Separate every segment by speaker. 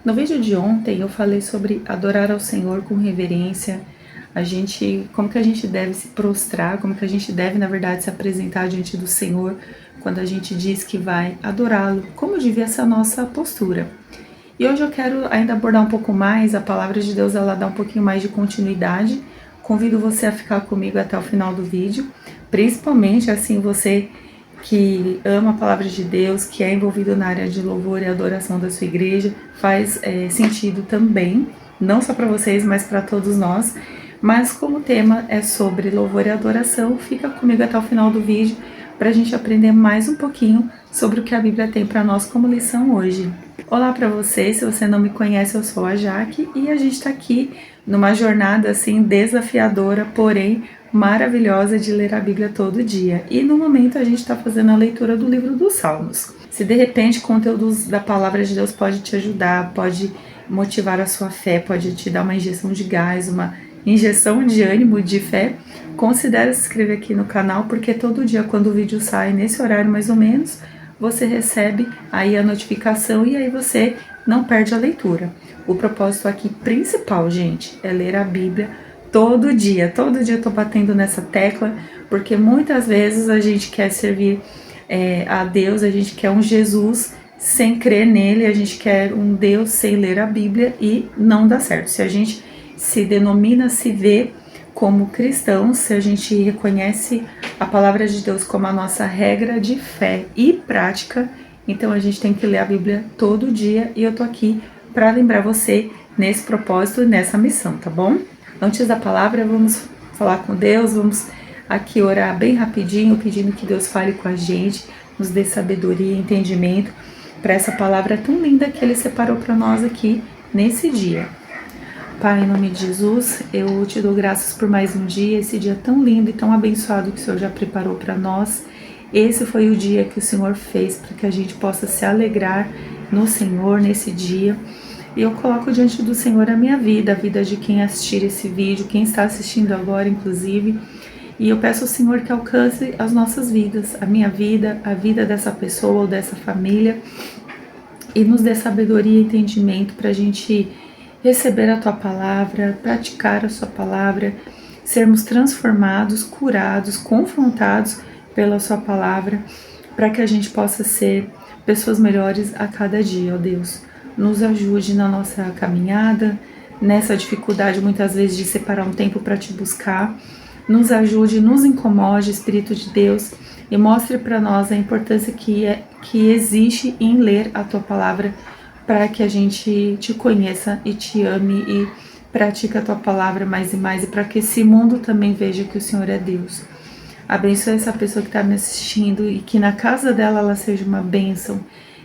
Speaker 1: No vídeo de ontem eu falei sobre adorar ao Senhor com reverência, como que a gente deve se prostrar, como que a gente deve, na verdade, se apresentar diante do Senhor quando a gente diz que vai adorá-lo, como devia ser a nossa postura. E hoje eu quero ainda abordar um pouco mais, a palavra de Deus ela dá um pouquinho mais de continuidade. Convido você a ficar comigo até o final do vídeo, principalmente assim você que ama a palavra de Deus, que é envolvido na área de louvor e adoração da sua igreja, faz sentido também, não só para vocês, mas para todos nós. Mas como o tema é sobre louvor e adoração, fica comigo até o final do vídeo para a gente aprender mais um pouquinho sobre o que a Bíblia tem para nós como lição hoje. Olá para você, se você não me conhece, eu sou a Jaque e a gente está aqui numa jornada assim desafiadora, porém maravilhosa de ler a Bíblia todo dia. E no momento a gente está fazendo a leitura do livro dos Salmos. Se de repente conteúdos da palavra de Deus pode te ajudar, pode motivar a sua fé, pode te dar uma injeção de gás, uma injeção de ânimo, de fé, considere se inscrever aqui no canal, porque todo dia quando o vídeo sai nesse horário mais ou menos, você recebe aí a notificação e aí você não perde a leitura. O propósito aqui principal, gente, é ler a Bíblia todo dia eu tô batendo nessa tecla, porque muitas vezes a gente quer servir a Deus, a gente quer um Jesus sem crer nele, a gente quer um Deus sem ler a Bíblia e não dá certo. Se a gente se denomina, se vê como cristãos, se a gente reconhece a palavra de Deus como a nossa regra de fé e prática, então a gente tem que ler a Bíblia todo dia e eu tô aqui para lembrar você nesse propósito e nessa missão, tá bom? Antes da palavra, vamos falar com Deus, vamos aqui orar bem rapidinho, pedindo que Deus fale com a gente, nos dê sabedoria e entendimento para essa palavra tão linda que Ele separou para nós aqui nesse dia. Pai, em nome de Jesus, eu te dou graças por mais um dia, esse dia tão lindo e tão abençoado que o Senhor já preparou para nós. Esse foi o dia que o Senhor fez para que a gente possa se alegrar no Senhor nesse dia. E eu coloco diante do Senhor a minha vida, a vida de quem assistir esse vídeo, quem está assistindo agora, inclusive. E eu peço ao Senhor que alcance as nossas vidas, a minha vida, a vida dessa pessoa ou dessa família, e nos dê sabedoria e entendimento para a gente receber a Tua palavra, praticar a Sua palavra, sermos transformados, curados, confrontados pela Sua palavra, para que a gente possa ser pessoas melhores a cada dia, ó Deus. Nos ajude na nossa caminhada, nessa dificuldade muitas vezes de separar um tempo para te buscar. Nos ajude, nos incomode, Espírito de Deus, e mostre para nós a importância que existe em ler a Tua palavra, para que a gente te conheça e te ame e pratique a Tua palavra mais e mais, e para que esse mundo também veja que o Senhor é Deus. Abençoe essa pessoa que está me assistindo e que na casa dela ela seja uma bênção,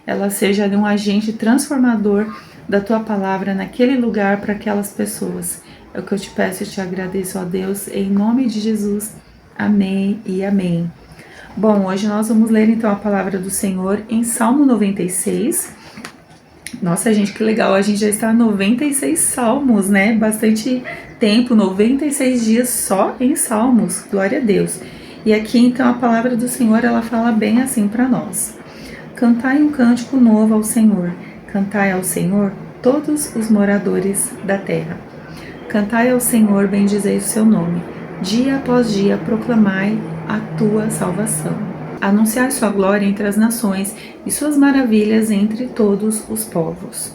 Speaker 1: ela seja um agente transformador da Tua palavra naquele lugar para aquelas pessoas. É o que eu te peço e te agradeço, ó Deus, em nome de Jesus. Amém e amém. Bom, hoje nós vamos ler então a palavra do Senhor em Salmo 96. Nossa, gente, que legal, a gente já está em 96 salmos, né? Bastante tempo, 96 dias só em salmos, glória a Deus. E aqui então a palavra do Senhor, ela fala bem assim para nós. Cantai um cântico novo ao Senhor, cantai ao Senhor todos os moradores da terra. Cantai ao Senhor, bendizei o seu nome, dia após dia proclamai a tua salvação. Anunciai sua glória entre as nações e suas maravilhas entre todos os povos.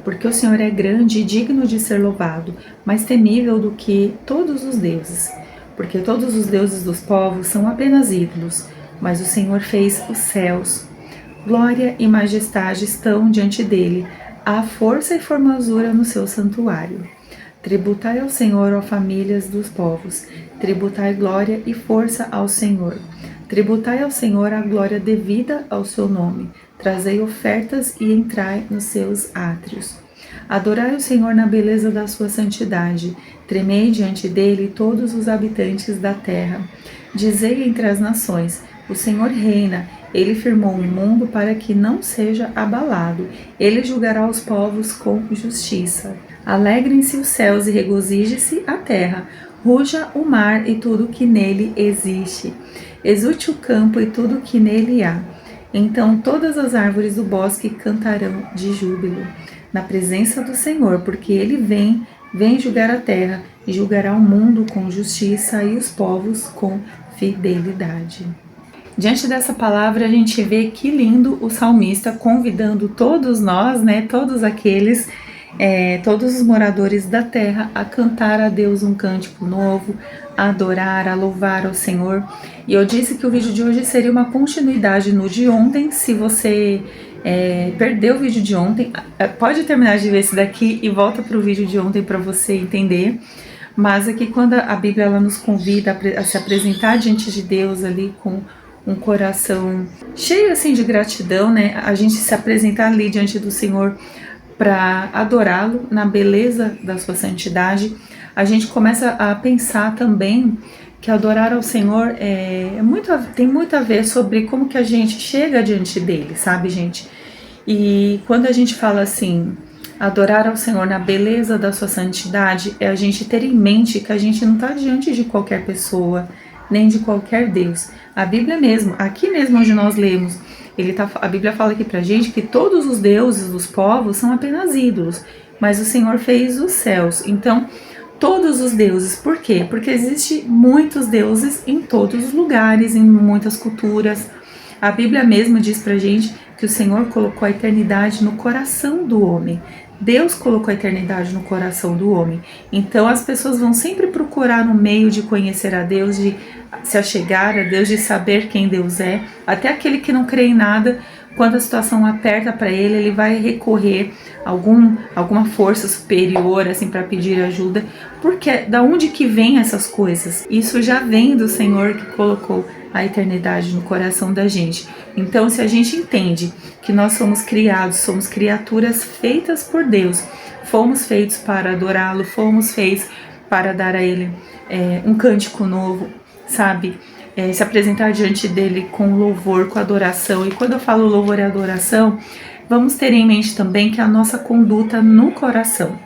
Speaker 1: Porque o Senhor é grande e digno de ser louvado, mais temível do que todos os deuses. Porque todos os deuses dos povos são apenas ídolos, mas o Senhor fez os céus. Glória e majestade estão diante dele, há força e formosura no seu santuário. Tributai ao Senhor, ó famílias dos povos, tributai glória e força ao Senhor. Tributai ao Senhor a glória devida ao seu nome, trazei ofertas e entrai nos seus átrios. Adorai o Senhor na beleza da sua santidade, tremei diante dele todos os habitantes da terra. Dizei entre as nações, o Senhor reina, ele firmou o mundo para que não seja abalado, ele julgará os povos com justiça. Alegrem-se os céus e regozije-se a terra, ruja o mar e tudo que nele existe. Exulte o campo e tudo que nele há. Então todas as árvores do bosque cantarão de júbilo. na presença do Senhor, porque Ele vem julgar a terra e julgará o mundo com justiça e os povos com fidelidade. Diante dessa palavra, a gente vê que lindo o salmista convidando todos nós, né, todos aqueles, todos os moradores da terra a cantar a Deus um cântico novo, a adorar, a louvar ao Senhor. E eu disse que o vídeo de hoje seria uma continuidade no de ontem. Se você perdeu o vídeo de ontem, pode terminar de ver esse daqui e volta para o vídeo de ontem para você entender. Mas aqui quando a Bíblia ela nos convida a se apresentar diante de Deus ali com um coração cheio assim de gratidão, né? A gente se apresentar ali diante do Senhor para adorá-lo na beleza da sua santidade. A gente começa a pensar também que adorar ao Senhor tem muito a ver sobre como que a gente chega diante dele, sabe, gente? E quando a gente fala assim, adorar ao Senhor na beleza da sua santidade, é a gente ter em mente que a gente não está diante de qualquer pessoa, nem de qualquer Deus. A Bíblia mesmo, aqui mesmo onde nós lemos, a Bíblia fala aqui pra gente que todos os deuses dos povos são apenas ídolos, mas o Senhor fez os céus. Então, todos os deuses, por quê? Porque existem muitos deuses em todos os lugares, em muitas culturas. A Bíblia mesmo diz pra gente que o Senhor colocou a eternidade no coração do homem. Deus colocou a eternidade no coração do homem. Então as pessoas vão sempre procurar no meio de conhecer a Deus, de se achegar a Deus, de saber quem Deus é. Até aquele que não crê em nada, quando a situação aperta para ele vai recorrer a alguma força superior assim para pedir ajuda. Porque da onde que vem essas coisas? Isso já vem do Senhor que colocou a eternidade no coração da gente. Então, se a gente entende que nós somos criados, somos criaturas feitas por Deus, fomos feitos para adorá-lo, fomos feitos para dar a Ele um cântico novo, sabe? Se apresentar diante dele com louvor, com adoração. E quando eu falo louvor e adoração, vamos ter em mente também que a nossa conduta no coração.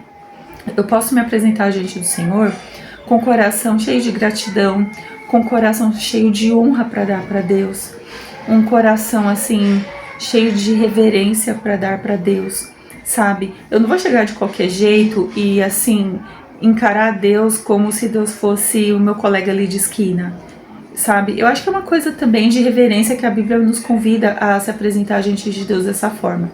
Speaker 1: Eu posso me apresentar diante do Senhor com o coração cheio de gratidão, com o coração cheio de honra para dar para Deus, um coração assim cheio de reverência para dar para Deus, sabe? Eu não vou chegar de qualquer jeito e assim encarar Deus como se Deus fosse o meu colega ali de esquina, sabe? Eu acho que é uma coisa também de reverência que a Bíblia nos convida a se apresentar diante de Deus dessa forma.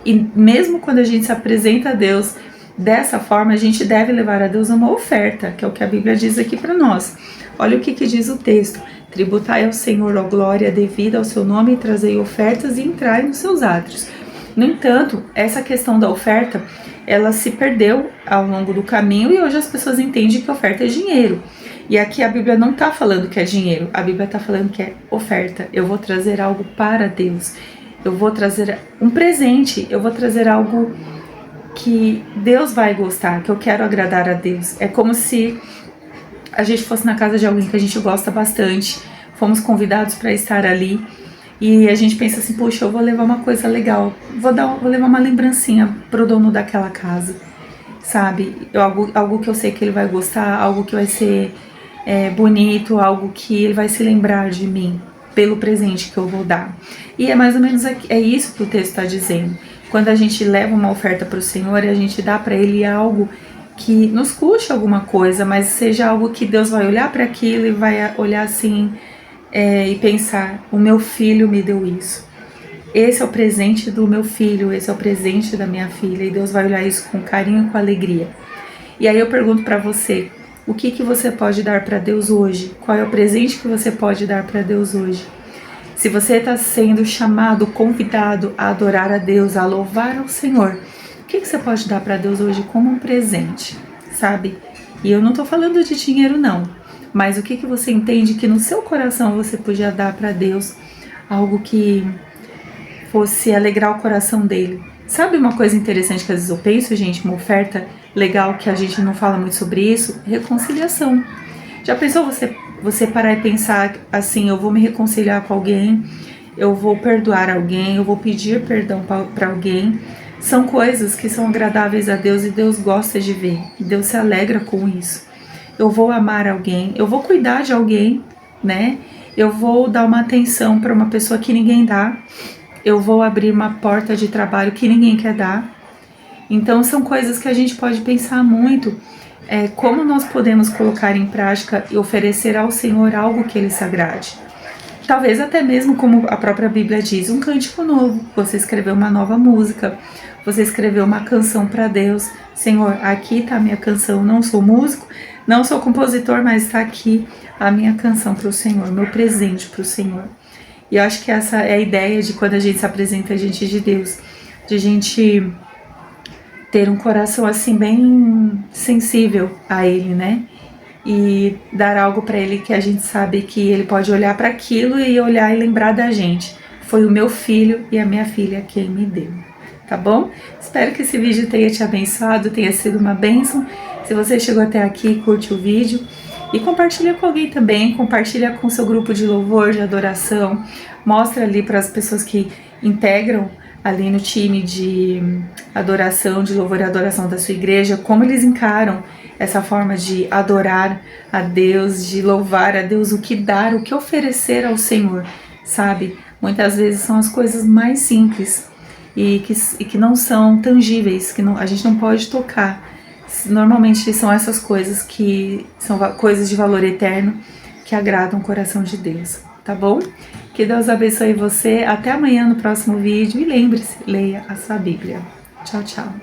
Speaker 1: E mesmo quando a gente se apresenta a Deus dessa forma, a gente deve levar a Deus uma oferta, que é o que a Bíblia diz aqui para nós. Olha o que diz o texto: tributai ao Senhor a glória devida ao seu nome e trazei ofertas e entrai nos seus átrios. No entanto, essa questão da oferta, ela se perdeu ao longo do caminho e hoje as pessoas entendem que oferta é dinheiro. E aqui a Bíblia não está falando que é dinheiro, a Bíblia está falando que é oferta. Eu vou trazer algo para Deus, eu vou trazer um presente, eu vou trazer algo que Deus vai gostar, que eu quero agradar a Deus. É como se a gente fosse na casa de alguém que a gente gosta bastante, fomos convidados para estar ali e a gente pensa assim, poxa, eu vou levar uma coisa legal, vou levar uma lembrancinha pro dono daquela casa, sabe? Algo que eu sei que ele vai gostar, algo que vai ser bonito, algo que ele vai se lembrar de mim pelo presente que eu vou dar. E é mais ou menos isso que o texto está dizendo. Quando a gente leva uma oferta para o Senhor e a gente dá para Ele algo que nos custe alguma coisa, mas seja algo que Deus vai olhar para aquilo e vai olhar assim e pensar, o meu filho me deu isso. Esse é o presente do meu filho, esse é o presente da minha filha, e Deus vai olhar isso com carinho e com alegria. E aí eu pergunto para você, o que você pode dar para Deus hoje? Qual é o presente que você pode dar para Deus hoje? Se você está sendo chamado, convidado a adorar a Deus, a louvar ao Senhor, o que você pode dar para Deus hoje como um presente, sabe? E eu não estou falando de dinheiro não, mas o que você entende que no seu coração você podia dar para Deus, algo que fosse alegrar o coração dele. Sabe uma coisa interessante que às vezes eu penso, gente, uma oferta legal que a gente não fala muito sobre isso? Reconciliação. Já pensou você parar e pensar assim, eu vou me reconciliar com alguém, eu vou perdoar alguém, eu vou pedir perdão para alguém. São coisas que são agradáveis a Deus e Deus gosta de ver. Deus se alegra com isso. Eu vou amar alguém, eu vou cuidar de alguém, né? Eu vou dar uma atenção para uma pessoa que ninguém dá. Eu vou abrir uma porta de trabalho que ninguém quer dar. Então são coisas que a gente pode pensar muito, como nós podemos colocar em prática e oferecer ao Senhor algo que Ele se agrade. Talvez até mesmo, como a própria Bíblia diz, um cântico novo. Você escreveu uma nova música, você escreveu uma canção para Deus. Senhor, aqui está a minha canção. Não sou músico, não sou compositor, mas está aqui a minha canção para o Senhor, meu presente para o Senhor. E eu acho que essa é a ideia de quando a gente se apresenta diante de Deus, de a gente ter um coração assim bem sensível a Ele, né? E dar algo para Ele que a gente sabe que Ele pode olhar para aquilo e olhar e lembrar da gente. Foi o meu filho e a minha filha quem me deu, tá bom? Espero que esse vídeo tenha te abençoado, tenha sido uma bênção. Se você chegou até aqui, curte o vídeo e compartilha com alguém também, compartilha com seu grupo de louvor, de adoração, mostra ali para as pessoas que integram ali no time de adoração, de louvor e adoração da sua igreja, como eles encaram essa forma de adorar a Deus, de louvar a Deus, o que dar, o que oferecer ao Senhor, sabe? Muitas vezes são as coisas mais simples e que não são tangíveis, que não, a gente não pode tocar. Normalmente são essas coisas que são coisas de valor eterno que agradam o coração de Deus, tá bom? Que Deus abençoe você. Até amanhã no próximo vídeo e lembre-se, leia a sua Bíblia. Tchau, tchau.